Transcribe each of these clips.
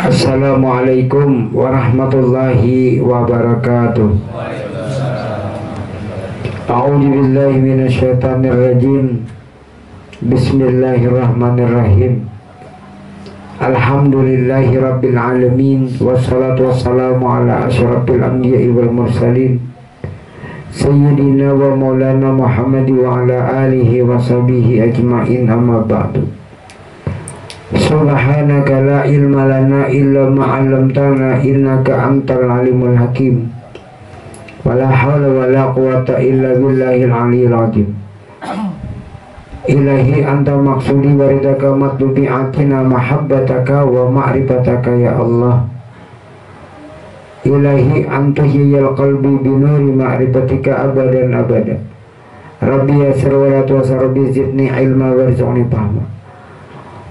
Assalamualaikum warahmatullahi wabarakatuh. A'udzu billahi minasyaitonir rajim. Bismillahirrahmanirrahim. Alhamdulillahi rabbil alamin, wassalatu wassalamu ala asyrafil anbiya'i wal mursalin sayyidina wa maulana Muhammad wa ala alihi wa sahbihi ajma'in, amma ba'du. Subhanaka la ilma lana illa ma 'allamtana innaka antal alimul hakim. Wala hawla wala quwata illa billahil aliyyil azim. Ilahi anta maksudi waridaka matlubi atina mahabbataka wa ma'rifataka ya Allah. Ilahi anta hiyal qalbi binuri ma'rifatika abadan abada. Rabbi yasir wa la tu'sir, Rabbi zidni ilma warzuqni fahma.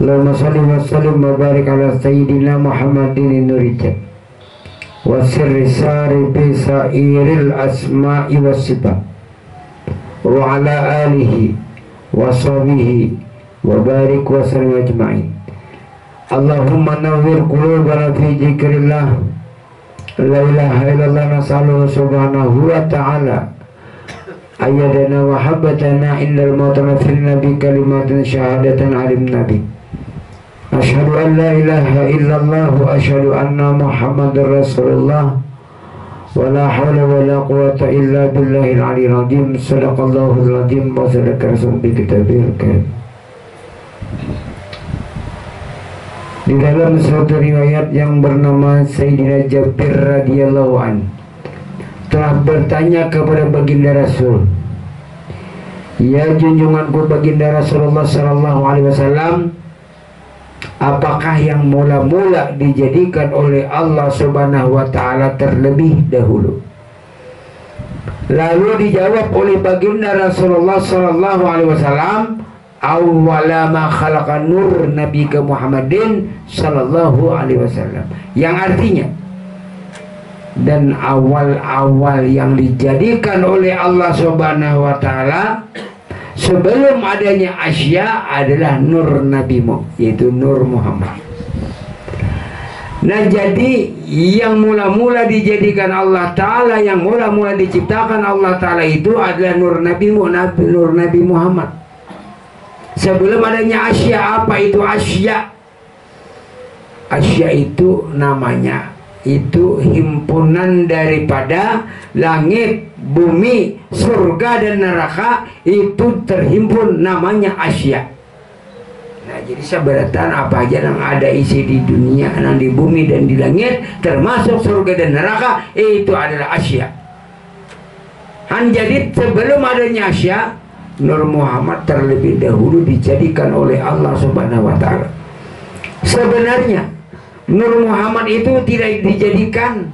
Allahumma salli wa sallim wa barik ala sayyidina Muhammadin nurijat wa sirri saribi sairil asma'i wa sifat wa ala alihi wa sahbihi wa barik wa sallim ajma'in. Allahumma nawwir qulubana fi dzikrillah, la ilaha illallah, nas'aluhu subhanahu wa ta'ala ayyadana wa habbatana indal mautana fil nabi kalimatin syahadatan alim nabi. Asyhadu an la ilaha illallah wa asyhadu anna Muhammadar Rasulullah wa la hawla wa la quwata illa billahil aliyyil azim. Shadaqallahul azim wa sadaqa rasulul kitabil karim. Di dalam suatu riwayat yang bernama Sayyidina Jabir radhiyallahu an telah bertanya kepada baginda Rasul, "Ya junjunganku baginda Rasulullah sallallahu alaihi wasallam, apakah yang mula-mula dijadikan oleh Allah Subhanahu wa ta'ala terlebih dahulu?" Lalu dijawab oleh baginda Rasulullah sallallahu alaihi wasallam, "Awwala ma khalaqa nur nabiyika Muhammadin sallallahu alaihi wasallam." Yang artinya, dan awal-awal yang dijadikan oleh Allah Subhanahu wa ta'ala sebelum adanya Asya adalah nur nabimu, yaitu Nur Muhammad. Nah, jadi yang mula-mula dijadikan Allah Ta'ala, yang mula-mula diciptakan Allah Ta'ala itu adalah nur nabimu, Nur Nabi Muhammad. Sebelum adanya Asya. Apa itu Asya? Asya itu namanya, itu himpunan daripada langit, bumi, surga dan neraka, itu terhimpun namanya Asya. Nah, jadi seberatan apa aja yang ada isi di dunia, yang di bumi dan di langit, termasuk surga dan neraka, itu adalah Asya. Jadi sebelum adanya Asya, Nur Muhammad terlebih dahulu dijadikan oleh Allah Subhanahu wa ta'ala. Sebenarnya Nur Muhammad itu tidak dijadikan,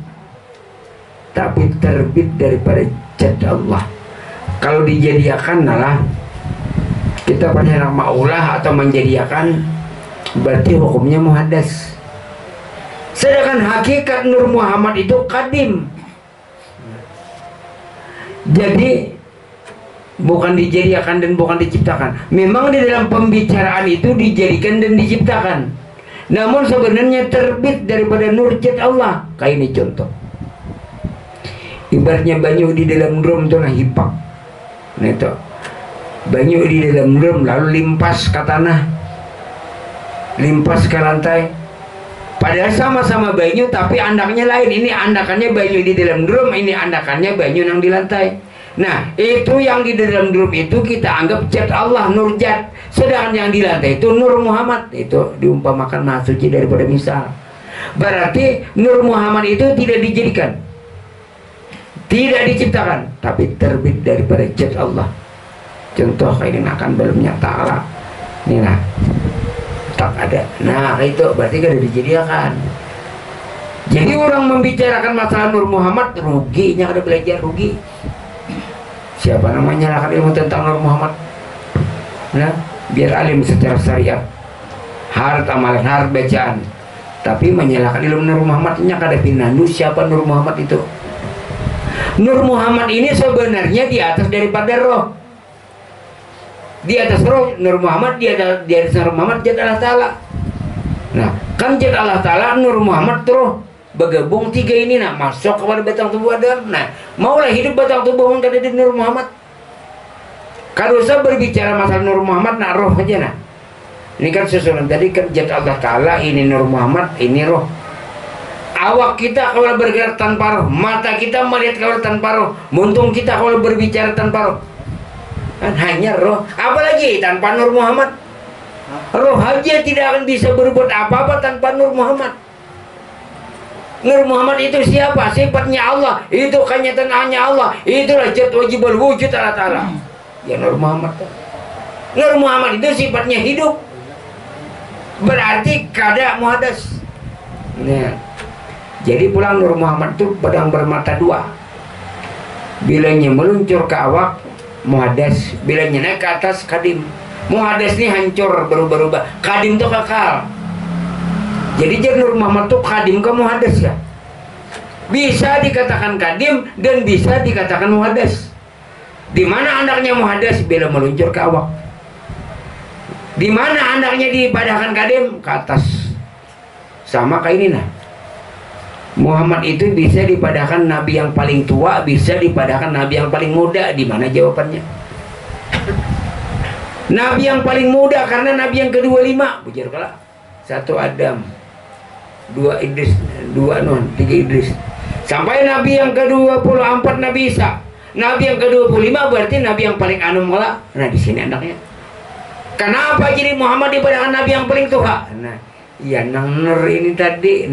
tapi terbit daripada zat Allah. Kalau dijadikan adalah kita pada nama maulah atau menjadikan, berarti hukumnya muhaddas. Sedangkan hakikat Nur Muhammad itu qadim. Jadi bukan dijadikan dan bukan diciptakan. Memang di dalam pembicaraan itu dijadikan dan diciptakan, namun sebenarnya terbit daripada nur zat Allah. Kayak ini contoh, ibaratnya banyu di dalam drum itu nah hipak. Nah itu banyu di dalam drum lalu limpas ke tanah, limpas ke lantai. Padahal sama-sama banyu tapi andaknya lain. Ini andakannya banyu di dalam drum, ini andakannya banyu yang di lantai. Nah, itu yang di dalam drum itu kita anggap zat Allah, nur zat. Sedangkan yang di lantai itu Nur Muhammad. Itu diumpamakan maha suci daripada misal. Berarti Nur Muhammad itu tidak dijadikan, tidak diciptakan, tapi terbit daripada zat Allah. Contoh kayak ini akan belumnya ta'ala. Ini nah, tak ada. Nah, itu berarti tidak dijadikan. Jadi orang membicarakan masalah Nur Muhammad, ruginya ada belajar, rugi. Siapa namanya lah ilmu tentang Nur Muhammad? Nah, biar alim secara syariat, harus amalan, harus bacaan, tapi menyalahkan ilmu Nur Muhammadnya kada pinandu. Siapa Nur Muhammad itu? Nur Muhammad ini sebenarnya di atas daripada roh. Di atas roh Nur Muhammad, di atas Nur Muhammad zat Allah Ta'ala. Nah, Kan zat Allah Ta'ala Nur Muhammad terus bergabung tiga ini masuk kepada batang tubuh Adam. Maulah hidup batang tubuh yang ada di Nur Muhammad. Kalau saya berbicara masalah Nur Muhammad roh aja Ini kan susunan tadi kan zat Allah Ta'ala, ini Nur Muhammad, ini roh. Awak kita kalau bergerak tanpa roh, mata kita melihat kalau tanpa roh, muntung kita kalau berbicara tanpa roh. Kan hanya roh, apalagi tanpa Nur Muhammad. Roh aja tidak akan bisa berbuat apa-apa tanpa Nur Muhammad. Nur Muhammad itu siapa? Sifatnya Allah. Itu kenyataannya Allah. Itulah zat wajibul wujud Allah Ta'ala. Ya Nur Muhammad. Nur Muhammad itu sifatnya hidup. Berarti kada muhadas. Jadi pulang Nur Muhammad itu pedang bermata dua. Bilanya meluncur ke awak, muhadas. Bilanya naik ke atas, kadim. Muhadas ini hancur, berubah-ubah. Kadim itu kekal. Jadi Nur Muhammad itu kadim ke muhadas ya. Bisa dikatakan kadim dan bisa dikatakan muhadas. Di mana anaknya muhadas bila meluncur ke awak. Di mana anaknya dipadahkan kadim ke atas. Sama kayak ini Muhammad itu bisa dipadahkan nabi yang paling tua, bisa dipadahkan nabi yang paling muda. Di mana jawabannya? Nabi yang paling muda karena nabi yang ke-25 bujar kala. 1 Adam, 2 Idris, 2 Nuh, 3 Idris. Sampai nabi yang ke-24 Nabi Isa. Nabi yang ke-25 berarti nabi yang paling anum kala. Di sini anaknya. Kenapa jadi Muhammad dipadahkan nabi yang paling tua? Ya Nur ini tadi.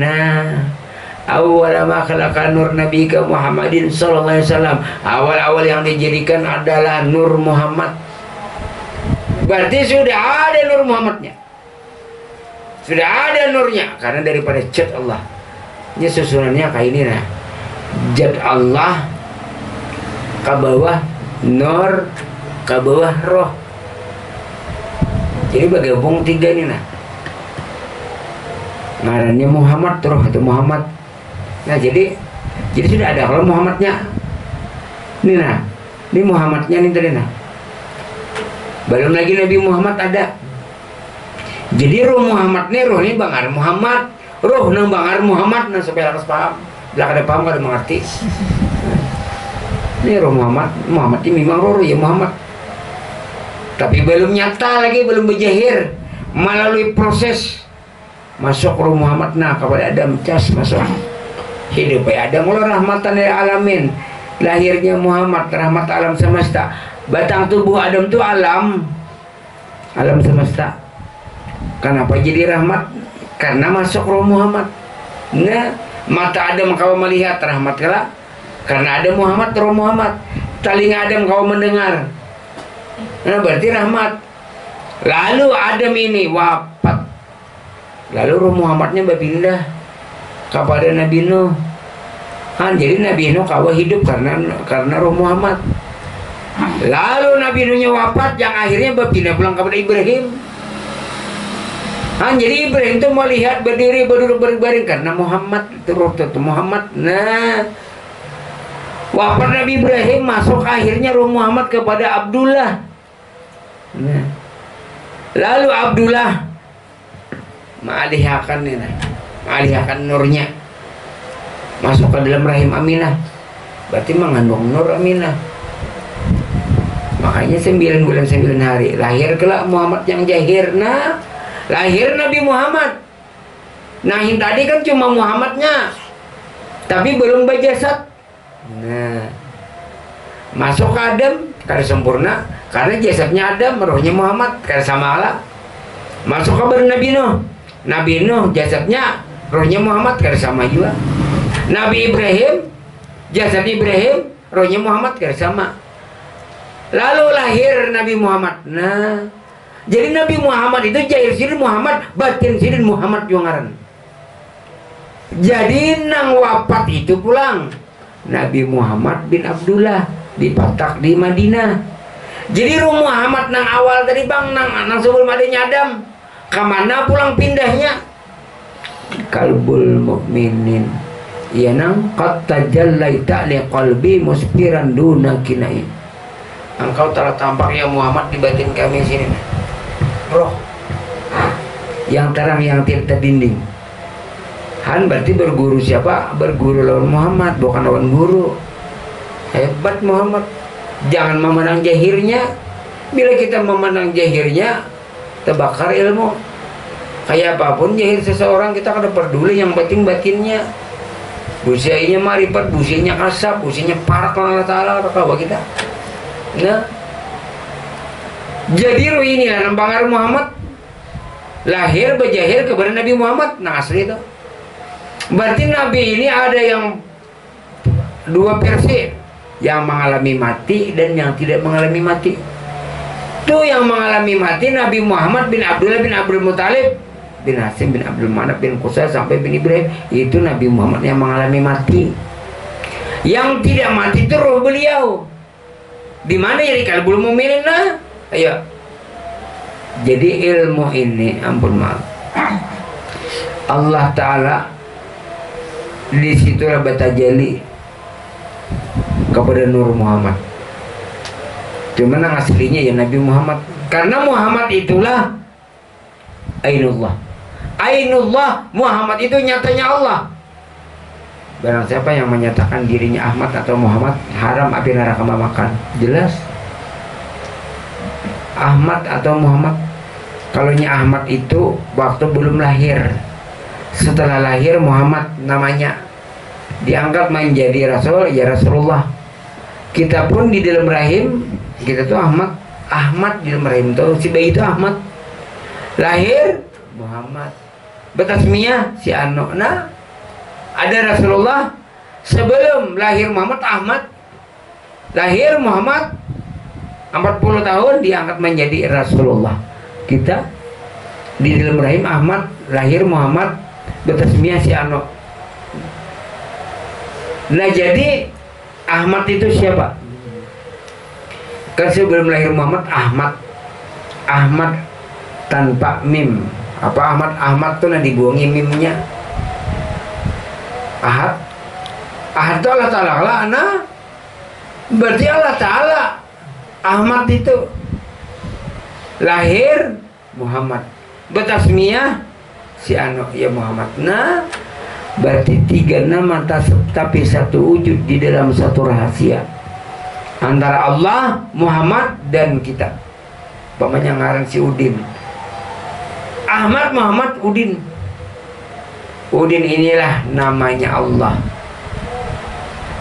Awal ma khalaqa nur nabiyika Muhammadin sallallahu alaihi wasallam. Awal-awal yang dijadikan adalah Nur Muhammad. Berarti sudah ada Nur Muhammadnya. Sudah ada nurnya karena daripada zat Allah. Ini susunannya kayak ini zat Allah ke bawah nur, ke bawah roh. Jadi bergabung tiga ini ngarannya Muhammad roh atau Muhammad. Jadi sudah ada kalau Muhammadnya. Ini Muhammadnya nih tadi Belum lagi Nabi Muhammad ada. Jadi roh Muhammad nih, roh ini bangar Muhammad, roh nang bangar Muhammad supaya harus paham. Lah kada paham kada mengerti. Ini roh Muhammad, Muhammad ini memang roh ya Muhammad. Tapi belum nyata lagi, belum berjahir melalui proses masuk roh Muhammad kepada Adam cas masuk hidup Adam Allah rahmatan lil alamin. Lahirnya Muhammad rahmat alam semesta. Batang tubuh Adam itu alam semesta. Kenapa jadi rahmat? Karena masuk roh Muhammad. Mata Adam kau melihat rahmat kala. Karena ada Muhammad roh Muhammad. Telinga Adam kau mendengar. Berarti rahmat. Lalu Adam ini wafat. Lalu roh Muhammadnya berpindah kepada Nabi Nuh. Jadi Nabi Nuh kau hidup karena roh Muhammad. Lalu Nabi Nuhnya wafat yang akhirnya berpindah pulang kepada Ibrahim. Jadi Ibrahim itu melihat berdiri berduduk berbaring karena Muhammad itu roh itu Muhammad. Wafat Nabi Ibrahim masuk akhirnya roh Muhammad kepada Abdullah. Lalu Abdullah mengalihkan nurnya masuk ke dalam rahim Aminah. Berarti mengandung nur Aminah. Makanya 9 bulan 9 hari lahir kelak Muhammad yang jahir. Lahir Nabi Muhammad. Yang tadi kan cuma Muhammadnya, tapi belum berjasad. Masuk ke Adam karena sempurna, karena jasadnya Adam, rohnya Muhammad karena sama Allah. Masuk ke Nabi Nuh. Nabi Nuh jasadnya, rohnya Muhammad karena sama juga. Nabi Ibrahim jasad Ibrahim, rohnya Muhammad karena sama. Lalu lahir Nabi Muhammad. Jadi Nabi Muhammad itu jahir sidin Muhammad, batin sidin Muhammad Jungaran. Jadi nang wafat itu pulang Nabi Muhammad bin Abdullah dipatak di Madinah. Jadi roh Muhammad nang awal tadi bang nang sebelum adanya Adam, kemana pulang pindahnya? Kalbul mukminin. Ya nang qad tajallaita li qalbi musfiran duna kinai. Engkau telah tampak ya Muhammad di batin kami sini. Roh yang terang yang tidak terdinding. Han berarti berguru siapa? Berguru lawan Muhammad, bukan lawan guru. Hebat Muhammad. Jangan memandang jahirnya. Bila kita memandang jahirnya, terbakar ilmu. Kayak apapun jahir seseorang, kita kada peduli yang penting batinnya. Busianya marifat, busianya kasab, busianya parak Allah Ta'ala, apa kita. Nah, jadi ruh inilah nampangar Muhammad lahir berjahir kepada Nabi Muhammad. Nah asli itu. Berarti Nabi ini ada yang dua versi, yang mengalami mati dan yang tidak mengalami mati. Itu yang mengalami mati Nabi Muhammad bin Abdullah bin Abdul Muttalib bin Hasim bin Abdul Manaf bin Qusay sampai bin Ibrahim. Itu Nabi Muhammad yang mengalami mati. Yang tidak mati itu roh beliau. Di mana jadi kalbul mu'minin? Nah, ayo. Jadi ilmu ini, ampun maaf, Allah Ta'ala di situlah bertajalli kepada Nur Muhammad. Cuman yang aslinya ya Nabi Muhammad. Karena Muhammad itulah Ainullah. Ainullah, Muhammad itu nyatanya Allah. Barang siapa yang menyatakan dirinya Ahmad atau Muhammad, haram api neraka makan. Jelas. Ahmad atau Muhammad. Kalaunya Ahmad itu waktu belum lahir. Setelah lahir Muhammad namanya. Diangkat menjadi Rasul, ya Rasulullah. Kita pun di dalam rahim, kita tuh Ahmad. Ahmad di dalam rahim tuh, si bayi itu Ahmad. Lahir Muhammad. Betasmiyah si Ano. Nah, ada Rasulullah. Sebelum lahir Muhammad, Ahmad. Lahir Muhammad 40 tahun diangkat menjadi Rasulullah. Kita di dalam rahim Ahmad, lahir Muhammad, betasmiyah si Ano. Nah jadi Ahmad itu siapa? Kan sebelum lahir Muhammad Ahmad. Ahmad tanpa mim. Apa Ahmad? Ahmad tuh nah dibuangi mimnya. Ahad. Ahad itu Allah Ta'ala lah. Nah berarti Allah Ta'ala. Ahmad itu lahir Muhammad, betasmiyah si Ano ya Muhammad. Nah berarti 3 nama tapi satu wujud di dalam satu rahasia antara Allah, Muhammad dan kita. Pamannya ngaran si Udin. Ahmad, Muhammad, Udin. Udin inilah namanya Allah.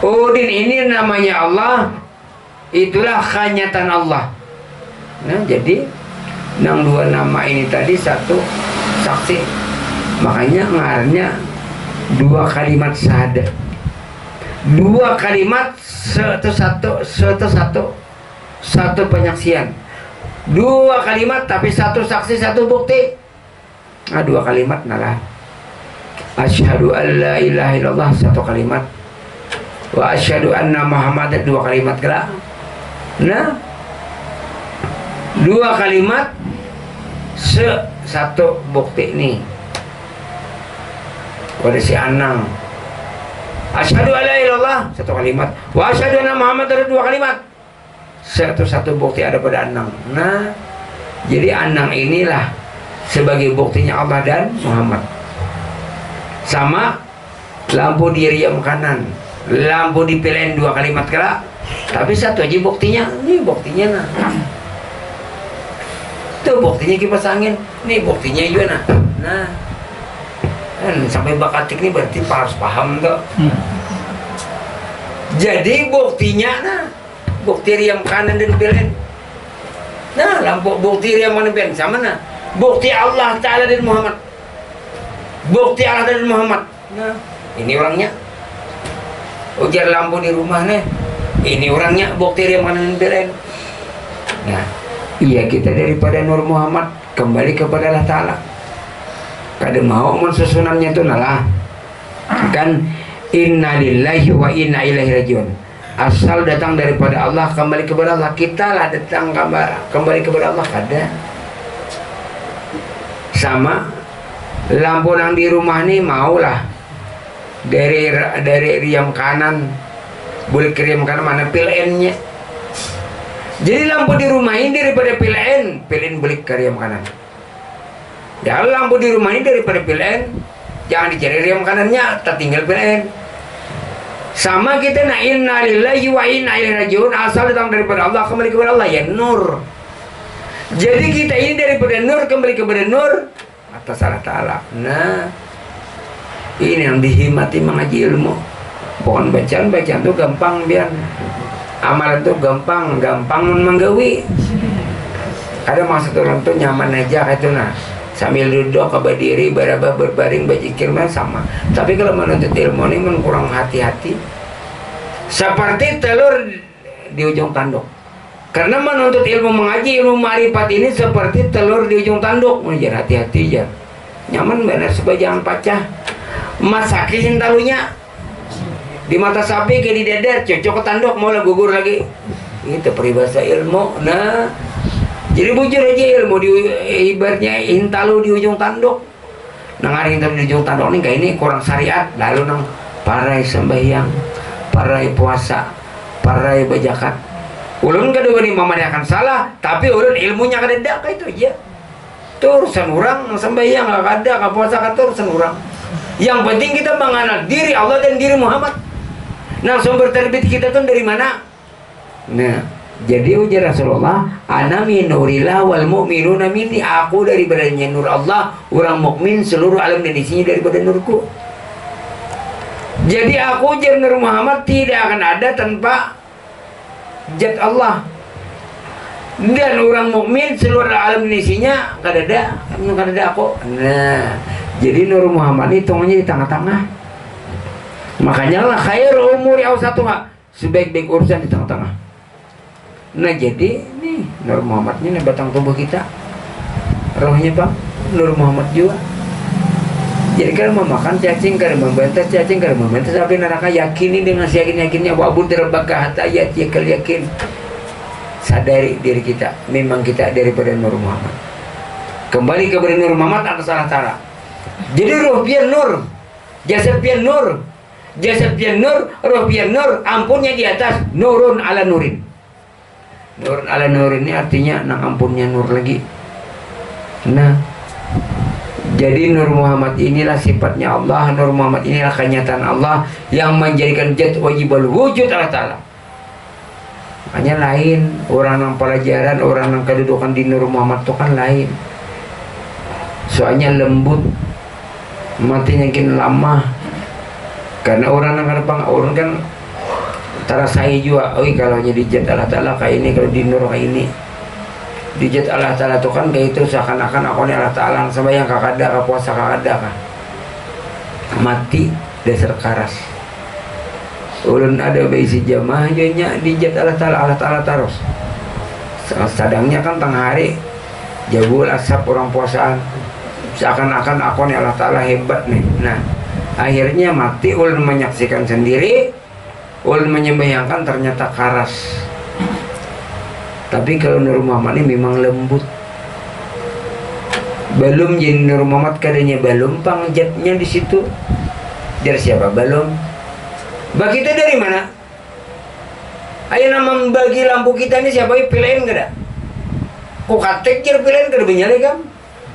Udin ini namanya Allah. Itulah khanyatan Allah. Nah jadi yang 2 nama ini tadi satu saksi. Makanya ngarannya 2 kalimat syahadat. 2 kalimat satu penyaksian. 2 kalimat tapi satu saksi satu bukti. Nah 2 kalimat nalah. Asyhadu an la ilaha illallah 1 kalimat. Wa asyhadu anna Muhammadan 2 kalimat kala. Nah 2 kalimat satu bukti nih. Pada si Anang asyhadu an la ilaha illallah 1 kalimat. Wa asyhadu anna Muhammadan 2 kalimat. Satu bukti ada pada Anang. Nah jadi Anang inilah sebagai buktinya Allah dan Muhammad. Sama lampu di riam kanan, lampu di PLN 2 kalimat kala. Tapi satu aja buktinya. Ini buktinya nah. Tuh buktinya kipas angin. Ini buktinya juga nah. Nah sampai bakatik ini berarti harus paham tuh. Jadi buktinya nah, bukti riam kanan dan PLN. Nah lampu bukti riam kanan PLN sama nah. Bukti Allah Ta'ala dan Muhammad. Bukti Allah dan Muhammad. Nah ini orangnya. Ujar lampu di rumah nih. Ini orangnya bukti riam kanan dan PLN. Nah iya kita daripada Nur Muhammad kembali kepada Allah Ta'ala. Kada mau mensusunannya itu nalah. Kan inna lillahi wa inna ilaihi rajiun. Asal datang daripada Allah kembali kepada Allah. Kita lah datang kembali kepada Allah kada. Sama lampu yang di rumah nih maulah dari riam kanan boleh ke riam kanan mana PLN-nya. Jadi lampu di rumah ini daripada PLN boleh ke riam kanan. Ya lampu di rumah ini daripada PLN jangan dicari riem kanannya, tertinggal PLN. Sama kita na inna lillahi wa inna ilaihi rajiun, asal datang daripada Allah kembali kepada Allah, ya nur. Jadi kita ini daripada nur kembali kepada nur atas Allah Ta'ala. Nah, ini yang dihimati mengaji ilmu. Bukan bacaan tuh gampang biar amalan tuh gampang menggawi. Ada maksud orang tuh nyaman aja itu nah, sambil duduk berdiri berbaring berzikir sama. Tapi kalau menuntut ilmu ini kurang hati-hati. Seperti telur di ujung tanduk. Karena menuntut ilmu mengaji, ilmu ma'rifat ini seperti telur di ujung tanduk. Jangan hati-hati aja. Nyaman benar supaya jangan pecah. Masakin talunya di mata sapi kayak di dada, cocok ke tanduk mau gugur lagi. Itu peribahasa ilmu. Nah, jadi bujur aja ilmu di ibaratnya intalu di ujung tanduk. Nang hari intalu di ujung tanduk ini kayak ini kurang syariat. Lalu nang parai sembahyang, parai puasa, parai bajakat. Ulun kedua nih mamanya akan salah, tapi ulun ilmunya kada kayak itu aja. Itu urusan orang sembahyang nggak ada, puasa kan urusan orang. Yang penting kita mengenal diri Allah dan diri Muhammad. Nah, sumber terbit kita tuh dari mana? Nah, jadi ujar Rasulullah, ana min nurillah wal mu'minuna minni, aku daripada nur Allah, orang mukmin seluruh alam dan isinya daripada nurku. Jadi aku ujar Nur Muhammad tidak akan ada tanpa zat Allah. Dan orang mukmin seluruh alam dan isinya kada ada aku. Nah, jadi Nur Muhammad ini hitungannya di tengah-tengah. Makanya lah khair umuri awsatuha, sebaik-baik urusan di tengah-tengah. Nah, jadi nih Nur Muhammad ini batang tubuh kita. Rohnya Bang Nur Muhammad juga. Jadi kalau memakan cacing, kalau membantah cacing, kalau membantah sapi neraka, yakini dengan seyakin-yakinnya wabun terbakah hatta yakin. Sadari diri kita, memang kita daripada Nur Muhammad. Kembali kepada Nur Muhammad atas Allah Ta'ala. Jadi roh pian nur, jasad pian nur, roh pian nur, ampunnya di atas, nurun ala nurin. Nurun ala nurin ini artinya nang ampunnya nur lagi. Nah, jadi Nur Muhammad inilah sifatnya Allah, Nur Muhammad inilah kenyataan Allah yang menjadikan zat wajibul wujud Allah Ta'ala. Makanya lain, orang yang pelajaran, orang yang kedudukan di Nur Muhammad itu kan lain. Soalnya lembut, matinya mungkin lama. Karena orang yang orang kan terasai juga, kalau jadi zat Allah Ta'ala kayak ini, kalau di Nur kayak ini. Di zat Allah Ta'ala itu kan kayak itu seakan-akan aku ini Allah Ta'ala sembahyang kakada, puasa kakada kan. Mati dasar karas. Ulun ada baisi jamaah nya di zat Allah Ta'ala terus. Sadangnya kan tengah hari jabul asap orang puasaan. Seakan-akan aku ini Allah Ta'ala hebat nih. Nah, akhirnya mati ulun menyaksikan sendiri, ulun menyembahyangkan ternyata karas. Tapi kalau Nur Muhammad ini memang lembut. Belum jadi Nur Muhammad kadanya belum pangjatnya di situ. Dari siapa? Belum. Bagi kita dari mana? Ayo nama membagi lampu kita ini siapa? Pilihin gak ada? Kok katek jar pilihin kada benyali kan?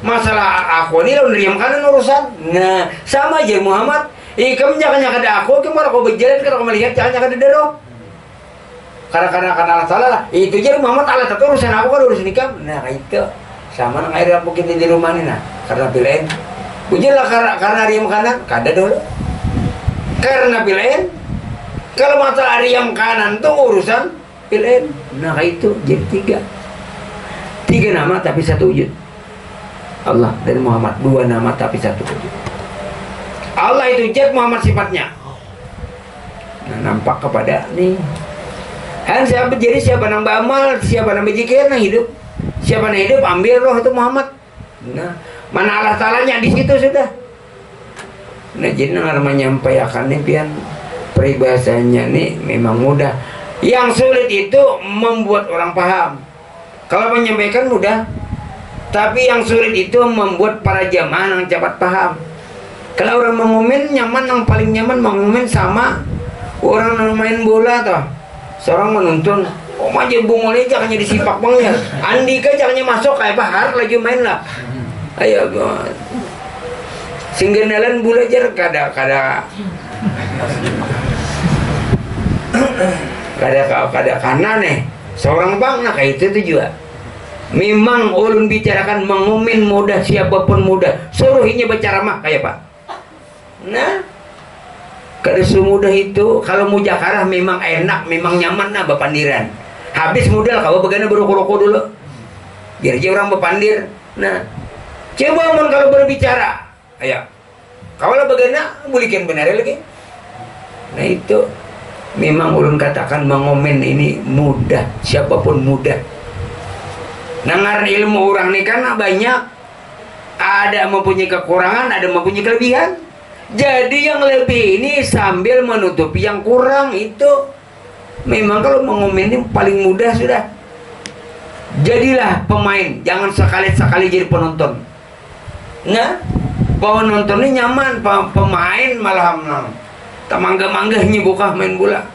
Masalah aku ini lawan riam kanan urusan. Nah, sama aja Muhammad. Ikam jangan kada aku, kemana kau berjalan kalau kau melihat jangan kada dero. Karena Allah Ta'ala lah. Itu aja Muhammad Allah Ta'ala urusan aku kan urusan ikam. Nah, itu sama nang air lampu kita di rumah ini nah. Karena pilihin. Ujilah karena riam kanan kada dulu. Karena pilihin. Kalau masalah riam kanan tuh urusan pilihin. Nah, itu jadi tiga nama tapi satu wujud. Allah dan Muhammad, dua nama tapi satu wujud. Allah itu zat, Muhammad sifatnya. Nah, nampak kepada nih. Kan siapa jadi siapa nang beramal, siapa nang berzikir nang hidup. Siapa nang hidup ambil roh itu Muhammad. Nah, mana Allah Ta'alanya di situ sudah. Nah, jadi nang menyampaikan nih pian peribahasanya nih memang mudah. Yang sulit itu membuat orang paham. Kalau menyampaikan mudah, tapi yang sulit itu membuat para jamaah yang cepat paham. Kalau orang mengumin nyaman, yang paling nyaman mengumin sama orang yang main bola toh. Seorang menonton, oh maju bungolnya jangan jadi sipak bang ya. Andika jangan masuk kayak bahar lagi main lah. Ayo, singgenalan bulajar kada karena nih seorang bang nah kayak itu juga memang ulun bicarakan mengumin mudah, siapapun mudah suruhinya berceramah kayak pak. Nah kada semudah itu. Kalau mujakarah memang enak, memang nyaman nah bapandiran. Habis modal kau bagaimana beroko-roko dulu biar aja orang bapandir. Nah coba mon kalau berbicara ayo kau lah bagaimana bulikan benar lagi. Nah itu memang ulun katakan mengomen ini mudah, siapapun mudah. Nangar ilmu orang ini kan banyak, ada mempunyai kekurangan, ada mempunyai kelebihan. Jadi yang lebih ini sambil menutupi yang kurang itu. Memang kalau mengomen ini paling mudah sudah. Jadilah pemain, jangan sekali-sekali jadi penonton. Nah, penontonnya nyaman, pemain malah tak mangga-manggahnya buka main bola.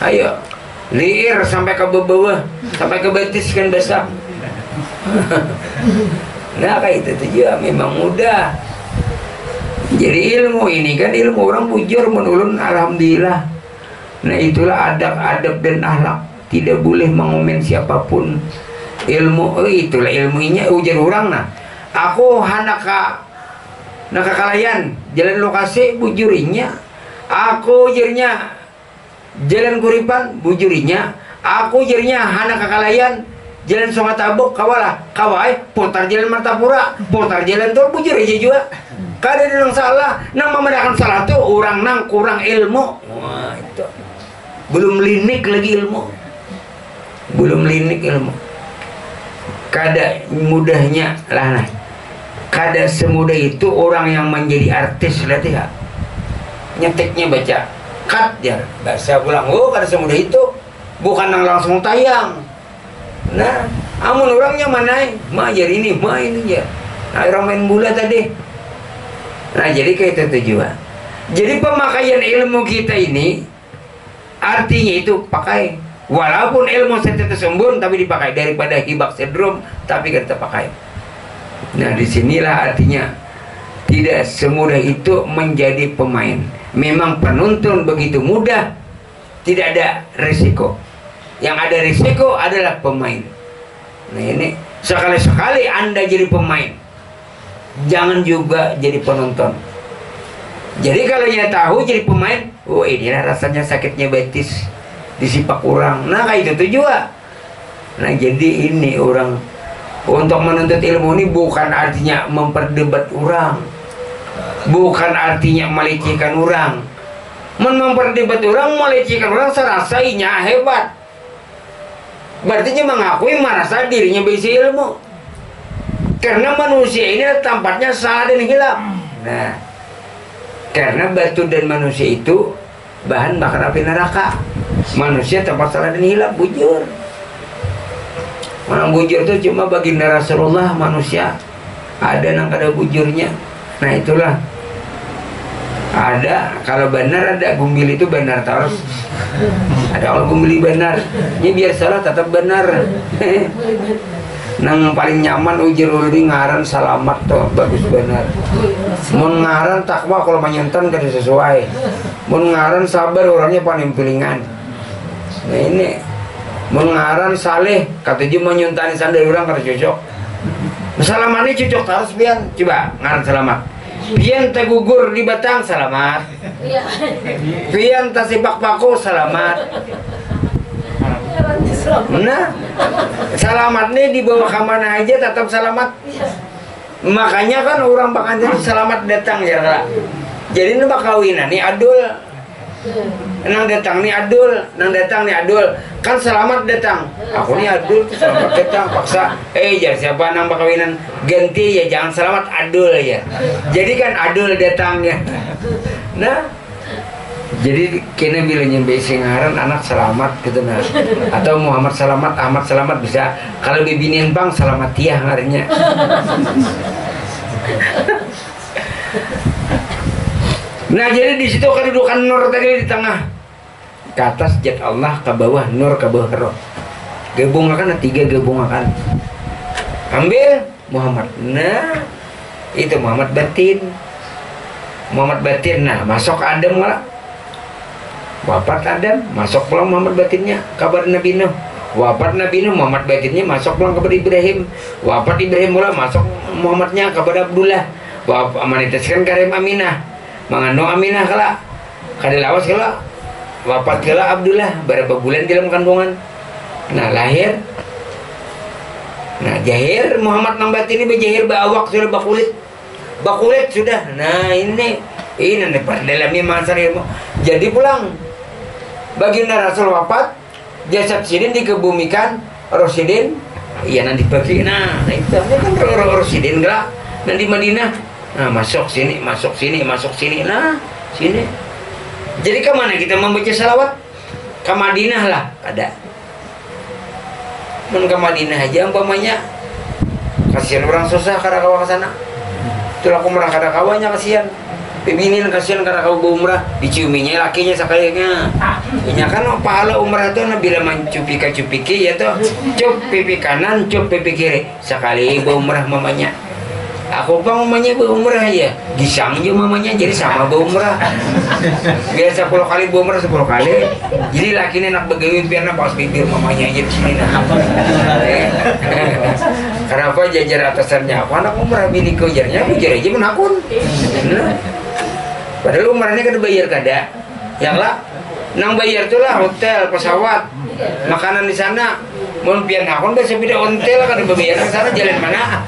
Ayo, liir sampai ke bawah, sampai ke betis kan besar. Nah kayak itu juga memang mudah. Jadi ilmu ini kan ilmu orang bujur menulun alhamdulillah. Nah itulah adab-adab dan akhlak. Tidak boleh mengomen siapapun. Ilmu itulah ilmunya ujar orang nah. Aku hanaka kalayan jalan lokasi bujurinya. Aku ujarnya jalan kuripan bujurinya. Aku ujarnya hanaka kalayan jalan Songatabok kawalah kawai putar jalan Martapura putar jalan tol bujur aja juga. Kada ada yang salah, nang memandangkan salah tuh orang nang kurang ilmu. Wah itu belum linik lagi ilmu, belum linik ilmu. Kada mudahnya lah, nah. Kada semudah itu orang yang menjadi artis lihat ya, nyetiknya baca cut ya, bahasa pulang. Oh kada semudah itu, bukan nang langsung tayang. Nah, amun orangnya mana? Ma jadi ini, ma ini ya. Nah, orang main bola tadi. Nah jadi kayak itu juga. Jadi pemakaian ilmu kita ini artinya itu pakai. Walaupun ilmu saya sempurna tapi dipakai daripada hibak sindrom tapi kita pakai. Nah disinilah artinya tidak semudah itu menjadi pemain. Memang penonton begitu mudah, tidak ada risiko. Yang ada risiko adalah pemain. Nah ini sekali-sekali Anda jadi pemain, jangan juga jadi penonton. Jadi kalau dia tahu jadi pemain, oh inilah rasanya sakitnya betis disipak orang. Nah kayak itu juga. Nah jadi ini orang untuk menuntut ilmu ini bukan artinya memperdebat orang, bukan artinya melecehkan orang. Memperdebat orang, melecehkan orang serasainya hebat. Berarti mengakui merasa dirinya bisa ilmu. Karena manusia ini tampaknya salah dan hilaf. Nah, karena batu dan manusia itu bahan bakar api neraka. Manusia tempat salah dan hilaf, bujur. Orang bujur itu cuma baginda Rasulullah manusia. Ada yang kada bujurnya. Nah itulah. Ada, kalau benar ada gumbil itu benar terus. Ada kalau gumbil benar. Ini biar salah tetap benar. Nang paling nyaman ujar ulri ngaran salamat tuh bagus benar. Mun ngaran takwa kalau menyentan kada sesuai. Mun ngaran sabar orangnya paling pilingan. Nah ini mun ngaran saleh kata je menyuntani sandal orang kada cocok. Salamatnya cocok terus pian. Coba ngaran selamat. Pian tegugur di batang selamat. Pian tasipak paku selamat. Nah, selamat nih dibawa ke mana aja tetap selamat. Makanya kan orang bakal jadi selamat datang ya kak. Jadi ini kawinan nih adul, nang datang nih adul, nang datang nih adul. Kan selamat datang. Aku nih adul, selamat datang. Paksa, jangan siapa nang kawinan ganti ya jangan selamat adul ya. Jadi kan adul datangnya. Nah. Jadi kena bilangnya ngaran anak selamat gitu nah. Atau Muhammad selamat, Ahmad selamat bisa. Kalau bibinin bang selamat tiah ngarinya. Nah jadi di situ kedudukan nur tadi di tengah. Ke atas zat Allah, ke bawah nur, ke bawah roh. Gabungakan tiga gabungakan. Ambil Muhammad. Nah itu Muhammad batin. Muhammad batin. Nah, masuk Adam lah. Wafat Adam, masuk pulang Muhammad batinnya kabar Nabi Nuh. Wafat Nabi Nuh, Muhammad batinnya masuk pulang kepada Ibrahim. Wafat Ibrahim pula masuk Muhammadnya kepada Abdullah. Wafat amanitaskan Karim Aminah. Mengandung Aminah kala. Kada lawas kala. Wafat kala Abdullah berapa bulan dalam kandungan. Nah, lahir. Nah, jahir Muhammad nang batin ini berjahir bawak sudah bakulit. Bakulit sudah. Nah, ini dalamnya masa ilmu. Jadi pulang baginda Rasul wafat, jasad sidin dikebumikan, Rosidin, iya nanti bagi. Nah itu kan Rosidin gerak nanti Madinah. Nah masuk sini, masuk sini, masuk sini. Nah sini. Jadi kemana kita membaca salawat? Ke Madinah lah, ada. Men ke Madinah aja umpamanya. Kasihan orang susah karena kawa ke sana. Itulah aku merah kada kawanya kasihan. Peminin kasihan karena kau umrah diciuminya lakinya sekalinya. Ini kan pahala umrah tuh bila mencupika-cupiki ya tuh cup pipi kanan, cup pipi kiri. Sekali umrah mamanya. Aku bang mamanya umrah aja. Gisang aja mamanya jadi sama umrah. Biasa 10 kali umrah 10 kali. Jadi lakinya nak begawi biar nak pas bibir mamanya aja di sini nah. Kenapa jajar atasannya? Aku anak umrah bini kejarnya, ujar aja menakun. Padahal umrahnya kada bayar kada. Yang lah, nang bayar tuh lah hotel, pesawat, makanan di sana. Mau pian akun bisa beda hotel kada bayar ke sana jalan mana?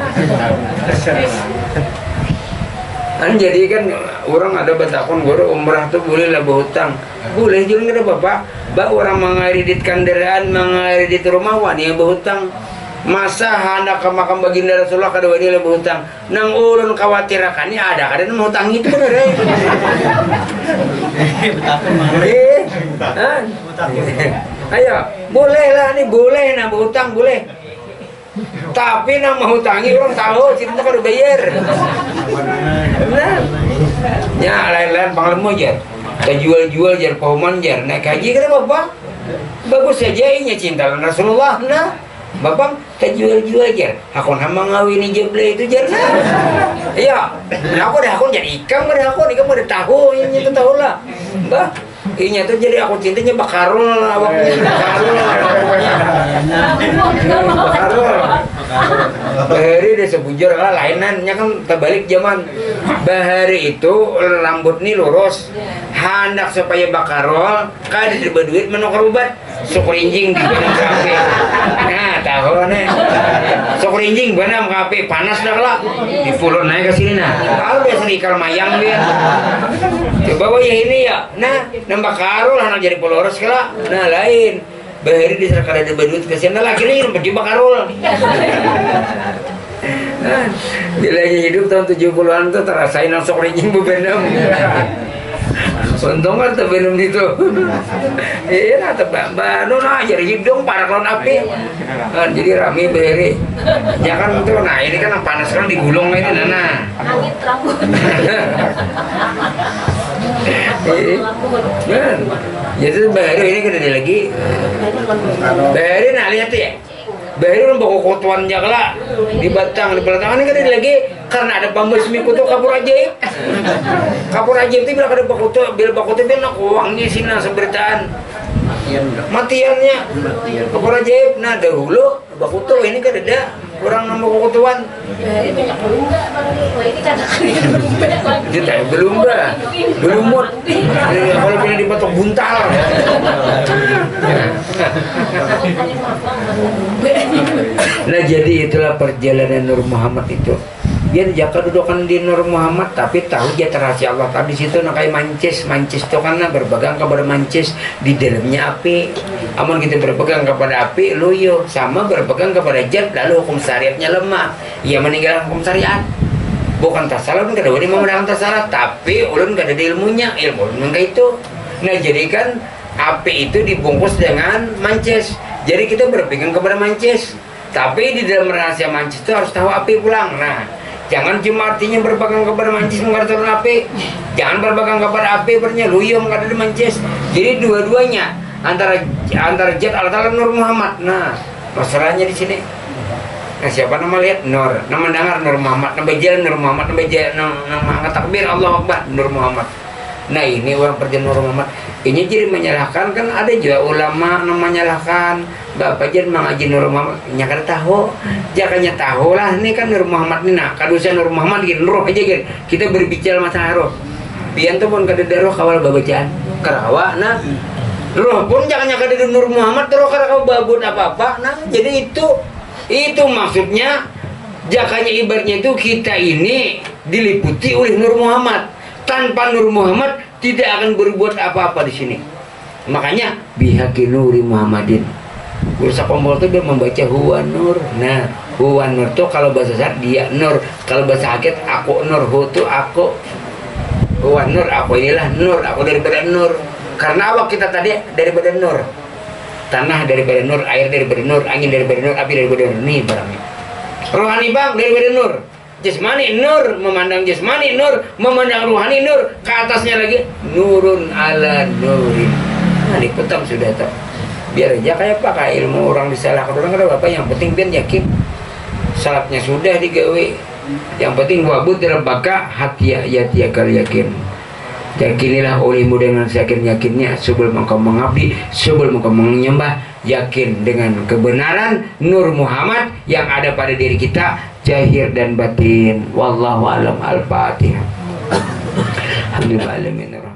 Kan jadi kan orang ada batakon guru umrah tuh boleh lah berhutang. Boleh juga ada bapak. Ba orang mengaridit kendaraan, mengaridit rumah wani yang berhutang. Masa hendak ke makam baginda Rasulullah kada wani lah berhutang. Nang ulun khawatir akan ini ada mau hutang itu bener ya. Ayo, boleh lah nih boleh nah berhutang boleh. Tapi nang mau hutangi orang tahu cerita kada bayar. Nah, ya lain-lain pangalamu jar. Jual-jual jar pahuman jar. Naik haji kada bapak. Bagus saja inya cinta Rasulullah. Nah, bapak tak jual-jual jar. Aku nama ngawini jeble itu jar. Iya, aku dah aku jadi ikam dah aku ikam udah tahu ini tu tahu lah. Bah, inya tuh jadi aku cintanya bakarul awaknya bakarul. Bakarul. Bahari dia sebujur lah lainannya kan terbalik zaman. Bahari itu rambut nih lurus. Hendak supaya bakarol kada diberduit menukar ubat. Syukur injing di benam kafe. Nah tahu nih. Syukur injing benam kafe panas dah lah. Di fulon naik ke sini nah. Kalau dia serikal mayang dia. Coba ya ini ya. Nah nambah karol hendak jadi pelurus kala. Nah lain. Bahari diserah kada diberduit kasihan lah akhirnya hidup di bakarol. Bila hidup tahun 70-an tuh terasain langsung rinjing bebenam. Untung kan terbenam itu. Iya, tebak bano nah jadi hidung para klon api. Jadi rame beri. Ya kan tuh nah ini kan panas kan digulung ini nana. Angin rambut. Jadi baru ini kan ada lagi. Baru nah lihat ya. Baru orang bawa kotuan jagla di batang di belakang ini kan ada lagi karena ada pembesmi kutu kapur ajaib. Kapur ajaib itu bila ada bakutu bila bakutu bila nak uangnya sini seberitaan. Matiannya kapur ajaib. Nah dahulu bakutu ini kan ada orang nama kotuan. Ini banyak belumba ini kan Kita belumba, belumut. Kalau bila dipatok buntal. Nah jadi itulah perjalanan Nur Muhammad itu. Dia jaka dudukan di Nur Muhammad tapi tahu dia terhasil Allah. Tapi situ nak kayak mancis itu karena berpegang kepada mancis di dalamnya api. Amun kita berpegang kepada api, loyo sama berpegang kepada jad lalu hukum syariatnya lemah. Ia meninggalkan hukum syariat. Bukan tasalah pun kada wani memandang tasalah, tapi ulun kada ada ilmunya, ilmu ulun itu. Nah jadi kan api itu dibungkus dengan mancis. Jadi kita berpegang kepada mancis. Tapi di dalam rahasia mancis itu harus tahu api pulang. Nah, jangan cuma artinya berpegang kepada mancis mengatakan api. Jangan berpegang kepada api bernya luyo mengatakan mancis. Jadi dua-duanya antara jad Allah Nur Muhammad. Nah, masalahnya di sini. Nah siapa nama lihat Nur, nama dengar Nur Muhammad, nama jalan Nur Muhammad, nama angkat takbir Allah Akbar Nur Muhammad. Nah ini orang perjalanan Nur Muhammad. Ini jadi menyalahkan, kan ada juga ulama menyalahkan bapak jadi mengaji Nur Muhammad. Nyakar tahu, jakanya tahu lah. Ini kan Nur Muhammad ini, nah kadusan Nur Muhammad gitu, roh aja gitu. Kita berbicara masalah roh. Pian tuh pun kada roh kawal babacaan, karawa. Nah roh pun jangan nyakar dari Nur Muhammad, roh karawa babut apa-apa. Nah jadi itu maksudnya jakanya ibaratnya itu kita ini diliputi oleh Nur Muhammad. Tanpa Nur Muhammad tidak akan berbuat apa-apa di sini. Makanya bihaqi nuri Muhammadin. Bursa Kompol itu dia membaca huwa nur. Nah, huwa nur itu kalau bahasa Arab dia nur, kalau bahasa Akit aku nur, hu itu aku. Huwa nur, aku inilah nur, aku daripada nur. Karena apa kita tadi daripada nur? Tanah daripada nur, air daripada nur, angin daripada nur, api daripada nur. Nih barangnya. Rohani bang daripada nur. Jasmani nur, memandang jasmani nur, memandang rohani nur. Ke atasnya lagi nurun ala nurin. Nah dikutam sudah tak. Biar aja kayak pakai ilmu orang disalahkan orang kada apa, yang penting biar yakin. Salatnya sudah digawe. Yang penting wabud rabbaka hatia kal yakin. Yakinilah olehmu dengan yakin-yakinnya sebelum engkau mengabdi, sebelum engkau menyembah. Yakin dengan kebenaran Nur Muhammad yang ada pada diri kita, zahir dan batin. Wallahu alam. Al-Fatihah. Alhamdulillah alamin.